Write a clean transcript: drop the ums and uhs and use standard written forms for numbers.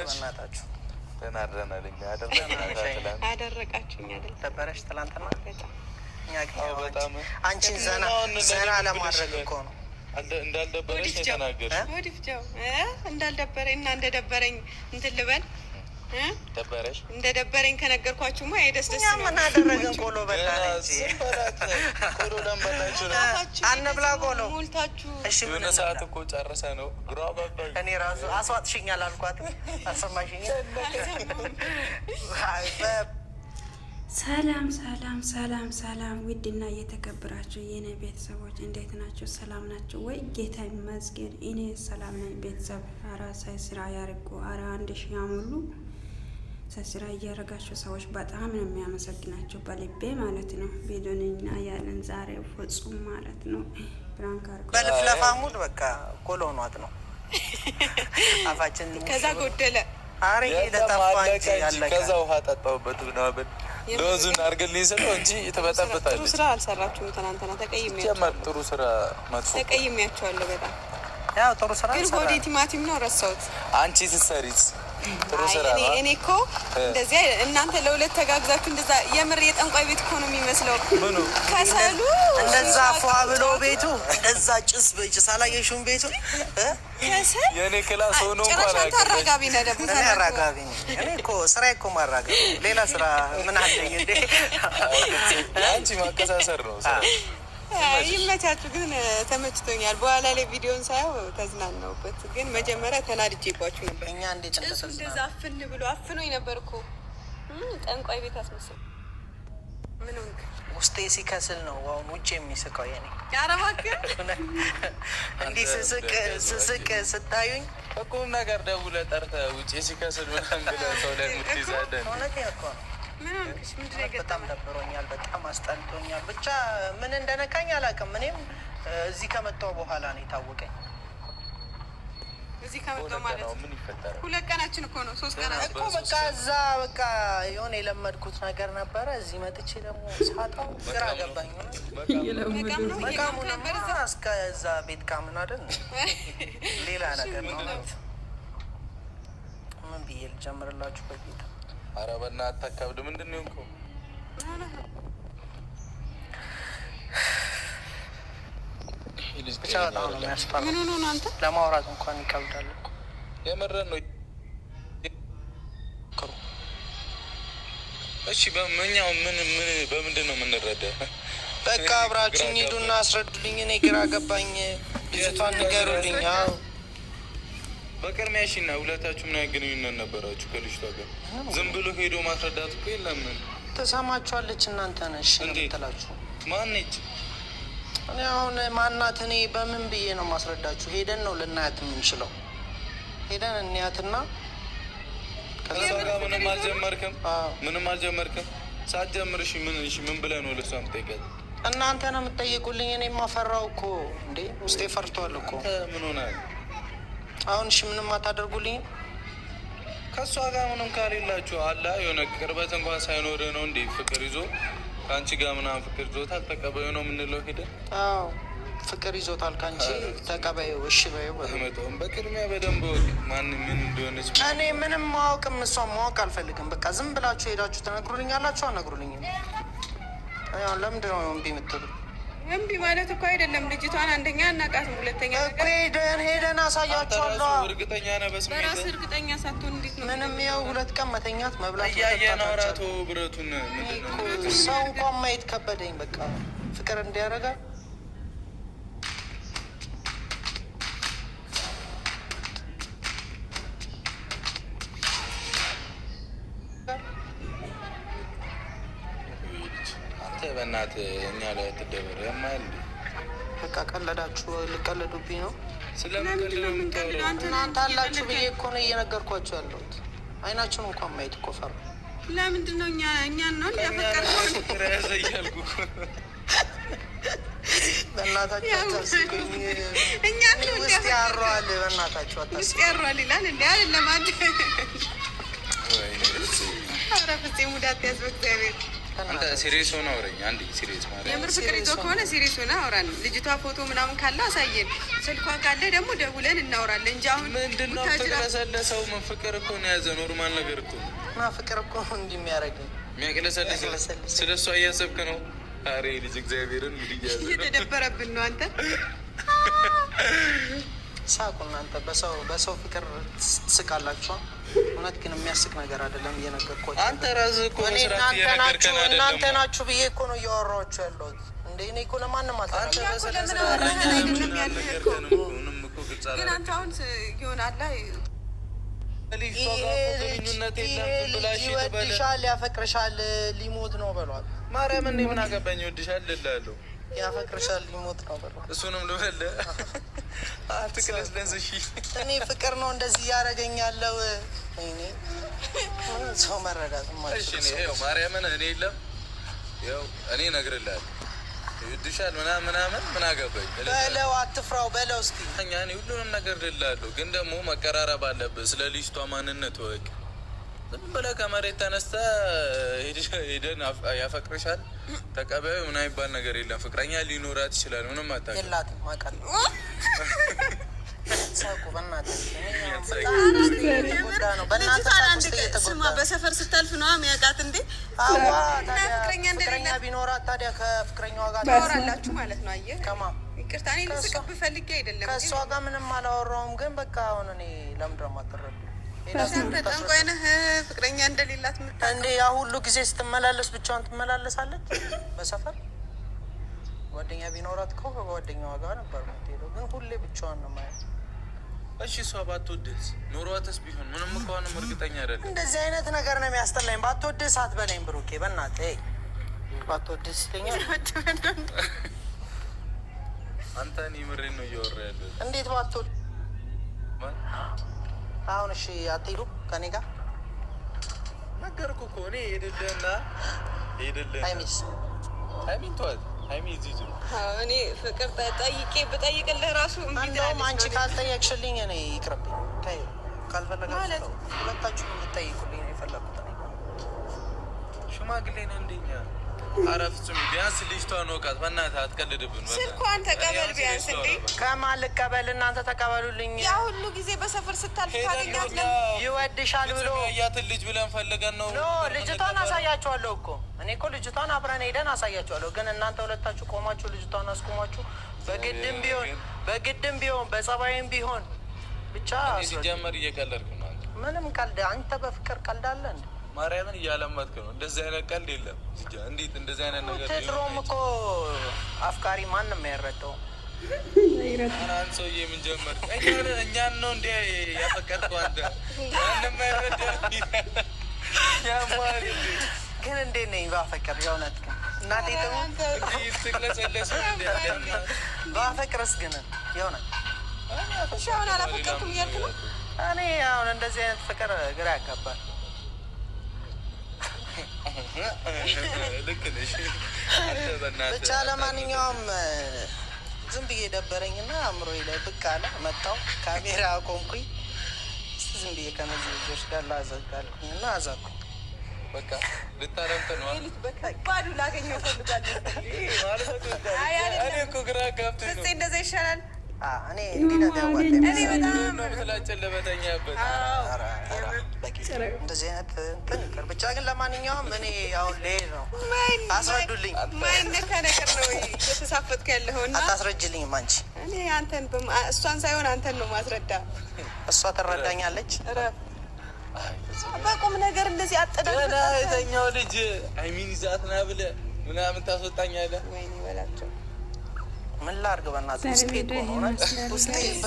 በእናታችሁ ተናረናል። እኛ አደረቃችሁኝ አይደል? ደበረሽ ትላንትና በጣም እኛ በጣም አንቺን ዘና ለማድረግ እኮ ነው። እንዳልደበረሽ ተናገርሽ። ወዲፍጃው እንዳልደበረኝ እና እንደደበረኝ እንትን ልበል ደበረሽ እንደደበረኝ ከነገርኳችሁማ ደስ ምን አደረገን? ቆሎ በላን እንጂ ቆሎ ለምበላችሁ አንብላ ቆሎ ሞልታችሁ። እሺ ምን ሰዓት እኮ ጨርሰ ነው ግራ ባባኝ። እኔ ራሱ አስዋጥሽኛል አልኳት። አሰማሽኝ። ሰላም ሰላም ሰላም ሰላም። ውድና እየተከበራችሁ የኔ ቤተሰቦች እንዴት ናችሁ? ሰላም ናችሁ ወይ? ጌታ ይመስገን እኔ ሰላም ነኝ። ቤተሰብ አራ ሳይስራ ያርጉ አራ 1000 ያሙሉ ሳይስራ እያረጋችሁ ሰዎች በጣም ነው የሚያመሰግናችሁ በልቤ ማለት ነው። ቪዲዮንና ያለን ዛሬ ፍጹም ማለት ነው ብራንክ አርጉ በልፍለፋ ሙድ በቃ ቆሎ ሆኗት ነው አፋችን ከዛ ጎደለ አሬ ለታፋንጂ ያለቀ ከዛ ውሃ ጠጣውበት ምናምን ሎዙን አርገልኝ ስለው እንጂ የተበጠበጣለች። ጥሩ ስራ አልሰራችሁም ትናንትና። ተቀይሜያቸዋለሁ። ጥሩ ስራ መጥፎ ተቀይሜያቸዋለሁ በጣም ያው ጥሩ ስራ ግን ሆዴ ቲማቲም ነው ረሳሁት። አንቺ ስትሰሪስ ጥሩ ስራ ነው። እኔ እኮ እንደዚህ እናንተ ለሁለት ተጋግዛችሁ እንደዛ የምር የጠንቋይ ቤት እኮ ነው የሚመስለው። ምኑ ከሰሉ እንደዛ ፏ ብሎ ቤቱ እንደዛ ጭስ አላየሽውም? ቤቱ ከሰል የኔ ክላስ ሆኖ እንኳን አራጋቢ ነው ደግሞ አራጋቢ ነው። እኔ እኮ ስራ እኮ ማራጋቢ ሌላ ስራ ምን አለኝ እንዴ? አንቺ ማከሳሰር ነው ስራ። ይመቻችሁ። ግን ተመችቶኛል። በኋላ ላይ ቪዲዮን ሳየው ተዝናናውበት። ግን መጀመሪያ ተናድጄባችሁ ነበር። እኛ እንዴት እንደዛ አፍን ብሎ አፍኖኝ ነበር እኮ ጠንቋይ ቤት አስመስል። ምን ሆንክ? ውስጤ ሲከስል ነው አሁን ውጭ የሚስቀው የኔ ያረባክ እንዲህ ስስቅ ስታዩኝ እቁም ነገር ደውለህ ጠርተህ ውጭ ሲከስል ምናምን ብለህ ሰው ላይ ምትይዛለህ። እውነቴን እኮ ነው። ምን ሆንክሽ? ምንድን ነው በጣም ደብሮኛል። በጣም አስጠልቶኛል። ብቻ ምን እንደነካኝ አላውቅም። እኔም እዚህ ከመጣሁ በኋላ ነው የታወቀኝ። እዚህ ከመጣሁ ማለት ነው ምን ይፈጠራል? 2 ቀናችን እኮ ነው 3 ቀናችን እኮ በቃ እዛ በቃ የሆነ የለመድኩት ነገር ነበረ። እዚህ መጥቼ ደግሞ ሳጣው ግራ ገባኝ። እስከ እዛ ቤት ካምን አይደል ሌላ ነገር ነው። ምን ብዬ ልጀምርላችሁ? በጌታ ኧረ በእናትህ አታካብድ። ምንድን ነው የሆንከው? ብቻ በጣም ነው የሚያስፈራው። ምን ሆኖ ነው አንተ? ለማውራት እንኳን ይከብዳል እኮ የምሬን ነው። እሺ በመኛው በምንድን ነው የምንረዳው? በቃ አብራችሁኝ ሂዱና አስረዱልኝ። እኔ ግራ ገባኝ። ልጅቷን ንገሩልኝ። አዎ በቅድሚያ እሺ። እና ሁለታችሁ ምን አይነት ግንኙነት ነበራችሁ ከልጅቷ ጋር? ዝም ብሎ ሄዶ ማስረዳት እኮ የለም። ተሰማችኋለች እናንተ ነሽ እንትላችሁ ማነች? እኔ አሁን ማናት? እኔ በምን ብዬ ነው ማስረዳችሁ? ሄደን ነው ልናያት የምንችለው። ሄደን እንያትና ከዛ ጋር ምንም አልጀመርክም? ምንም አልጀመርክም? ሳትጀምር ምን ብለህ ነው ለሷ የምትጠይቃት? እናንተ ነው የምትጠይቁልኝ። እኔ ማፈራው እኮ እንዴ ውስጤ ፈርቷል እኮ። ምን ሆናል አሁን? እሺ ምንም አታደርጉልኝ? ከእሷ ጋር ምንም ካሌላችሁ አላ የሆነ ቅርበት እንኳን ሳይኖር ነው እንዴ ፍቅር ይዞ ከአንቺ ጋር ምናምን ፍቅር ይዞታል ተቀበዩ ነው የምንለው? ሄደ አዎ ፍቅር ይዞታል ከአንቺ ተቀበዩ። እሺ በይው። በመጣውም በቅድሚያ በደንብ ወቅ ማን ምን እንደሆነች እኔ ምንም ማወቅም እሷን ማወቅ አልፈልግም። በቃ ዝም ብላችሁ ሄዳችሁ ትነግሩልኝ አላችሁ። አነግሩልኝም። ለምንድን ነው እምቢ የምትሉ? እምቢ ማለት እኮ አይደለም። ልጅቷን አንደኛ እናቃትም፣ ሁለተኛ እኮ ሄደን አሳያችኋለሁ። እርግጠኛ ነህ? በስሜት በራስህ እርግጠኛ ሳትሆን እንዴት ነው? ምንም ያው 2 ቀን መተኛት መብላት እያየን አውራቶ ብረቱን ሰው እንኳን ማየት ከበደኝ። በቃ ፍቅር እንዲያደርጋ በእናትህ እኛ ላይ ትደበር ያማል። በቃ ቀለዳችሁ። ልቀለዱብኝ ነው? ስለምንቀልድ ነው የምታወራው? እናንተ አላችሁ ብዬ እኮ ነው እየነገርኳችሁ ያለሁት። አይናችሁን እንኳን ማየት እኮ ፈራ። ለምንድን ነው እኛን ነው ያፈቀርነው? ፍቅር ያዘ እያልኩ በእናታችሁ አታስቁኝ። እኛን ነው ውስጥ ያሯል። በእናታችሁ አታስቁኝ። ውስጥ ያሯል ይላል እንዴ? አይደለም አንተ። ኧረ ፍፄ ሙዳት ያዝ በእግዚአብሔር። አንተ ሲሪየስ ሆነ አውረኝ አንዴ። ሲሪየስ ማለት የምር ፍቅር ይዞ ከሆነ ሲሪየስ ሆነ አውራን። ልጅቷ ፎቶ ምናምን ካለ አሳየን፣ ስልኳ ካለ ደግሞ ደውለን እናውራለን እንጂ አሁን ምንድነው ተቀለሰለሰው? ምን ፍቅር እኮ ነው ያዘ ኖርማል ነገር እኮ እና ፍቅር እኮ እንዲህ የሚያደርገኝ የሚያቀለሰልስ ስለሷ እያሰብክ ነው። አሬ ልጅ እግዚአብሔርን ልጅ እየተደበረብን ነው አንተ። ሳቁ እናንተ በሰው ፍቅር ትስቃላችሁ። እውነት ግን የሚያስቅ ነገር አይደለም እየነገርኳችሁ። አንተ ራስህ እኮ መስራት እየነገርከን አይደለም። እናንተ ናችሁ ብዬ እኮ ነው እያወራኋችሁ ያለሁት። እንደ እኔ እኮ ለማንም አልተናገርኩም። ግን አንተ አሁን ይሆናል ይወድሻል፣ ያፈቅርሻል፣ ሊሞት ነው በሏል። ማርያምን ምን አገባኝ? ይወድሻል እላለሁ፣ ያፈቅርሻል፣ ሊሞት ነው በሏል። እሱንም ልበል አትክለስለስ። እሺ እኔ ፍቅር ነው እንደዚህ እያደረገኝ ያለው። ሰው መረዳት ማርያምን እኔ የለም ያው እኔ እነግርልሃለሁ ይወድሻል ምናምን ምን አገባኝ በለው፣ አትፍራው በለው። እስኪ እኔ ሁሉንም ነገር ልላለሁ፣ ግን ደግሞ መቀራረብ አለብህ። ስለ ልጅቷ ማንነት ወቅ ዝም ብለህ ከመሬት ተነስተህ ሄደን ያፈቅርሻል ተቀባዩ ምን አይባል ነገር የለም። ፍቅረኛ ሊኖራት ይችላል፣ ምንም አታውቅም። የላትም አውቃለሁ። ሳቁ በእናትህ ስማ፣ በሰፈር ስታልፍ ነው የሚያውቃት እንዴ? ፍቅረኛ ቢኖራት ታዲያ ከፍቅረኛዋ ጋር ታወራላችሁ ማለት ነው። አየህ፣ ይቅርታ እኔ ልስቅብህ ፈልጌ አይደለም። ከእሷ ጋር ምንም አላወራሁም፣ ግን በቃ አሁን እኔ ለምንድን ነው የማትረዱ? ጠንቋይ ነህ ፍቅረኛ እንደሌላት እንዴ? ያ ሁሉ ጊዜ ስትመላለስ ብቻዋን ትመላለሳለች በሰፈር? ጓደኛ ቢኖራት እኮ ከጓደኛዋ ጋር ነበር የምትሄደው፣ ግን ሁሌ ብቻዋን ነው ማለት። እሺ እሷ ባትወድስ ኖሯትስ ቢሆን ምንም እንኳንም እርግጠኛ አይደለም። እንደዚህ አይነት ነገር ነው የሚያስጠላኝ። ባትወድስ አትበለኝ ብሩኬ፣ በእናትህ ባትወድስ ይለኛል። አንተ እኔ ምሬን ነው እያወራ ያለው። እንዴት ባትወድ? አሁን እሺ አትሄዱ ከኔ ጋር ነገርኩህ እኮ እኔ ሄድልህና ሀይሚስ ሀይሚን ተዋት። ሀይሚ እዚህ እኔ ፍቅር ብጠይቅልህ ራሱ እንደውም አንቺ ካልጠየቅሽልኝ እኔ ይቅርብኝ። ካልፈለጋችሁ ሁለታችሁ እንድትጠይቁልኝ ነው የፈለኩት። ሽማግሌ ነህ እንደኛ። ኧረ ፍጹም ቢያንስ ልጅቷን ወቃት፣ በእናትህ አትቀልድብን። ስልኳን ተቀበል ቢያንስ። እንዴ ከማን ልቀበል? እናንተ ተቀበሉልኝ። ያ ሁሉ ጊዜ በሰፈር ስታልፍ ታገኛት ይወድሻል ብሎ ያትን ልጅ ብለን ፈልገን ነው። ልጅቷን አሳያችኋለሁ እኮ እኔ እኮ ልጅቷን አብረን ሄደን አሳያችኋለሁ። ግን እናንተ ሁለታችሁ ቆማችሁ ልጅቷን አስቆማችሁ፣ በግድም ቢሆን በጸባይም ቢሆን ብቻ ሲጀመር እየቀለድክ ነው። ምንም ቀልድ አንተ በፍቅር ቀልድ አለ እንዴ? ማርያምን እያለመጥክ ነው። እንደዚህ አይነት ቀልድ የለም። እንዴት እንደዚህ አይነት ነገር ድሮም እኮ አፍቃሪ ማንም ያረዳው አንተ ሰውዬ ምን ጀመርክ? እኛን ነው እንደ ያፈቀርከው አንተ። ማንም አይረዳ ያማሪ ግን እንዴት ነኝ ባፈቅር? የእውነት ግን እናቴ ትግለጸለስ ባፈቅርስ ግን የእውነት ሻውን አላፈቀርኩም እያልክ ነው? እኔ አሁን እንደዚህ አይነት ፍቅር ግራ ያጋባል። ልክ ነሽ። ብቻ ለማንኛውም ዝም ብዬ ደበረኝና አእምሮዬ ላይ ብቅ አለ። መጣሁ፣ ካሜራ አቆምኩኝ። ዝም ብዬ ከነዚህ ልጆች ጋር ላዘጋልኩኝ እና አዛኩኝ። በቃ ልታረምጥ ነው። ባዱ ላገኘው ፈልጋለሁ። እኔ እኮ ግራ ገብቶኝ ነው። እንደዛ ይሻላል። እኔ እንዲህ ነገር ለበተኛበት እንደዚህ አይነት እንትን ይቅር። ብቻ ግን ለማንኛውም እኔ አሁን ልሄድ ነው። አስረዱልኝ። ማይነካ ነገር ነው እየተሳፈጥኩ ያለኸው እና አታስረጅልኝም አንቺ። እኔ አንተን እሷን ሳይሆን አንተን ነው ማስረዳ። እሷ ትረዳኛለች። በቁም ነገር እንደዚህ አጠዳል የተኛው ልጅ ሀይሚን ይዛት ና ብለህ ምናምን ታስወጣኛለህ። ወይኔ በላቸው። ምን ላድርግ በእናትህ ውስጤ እኮ ነው ውስጤ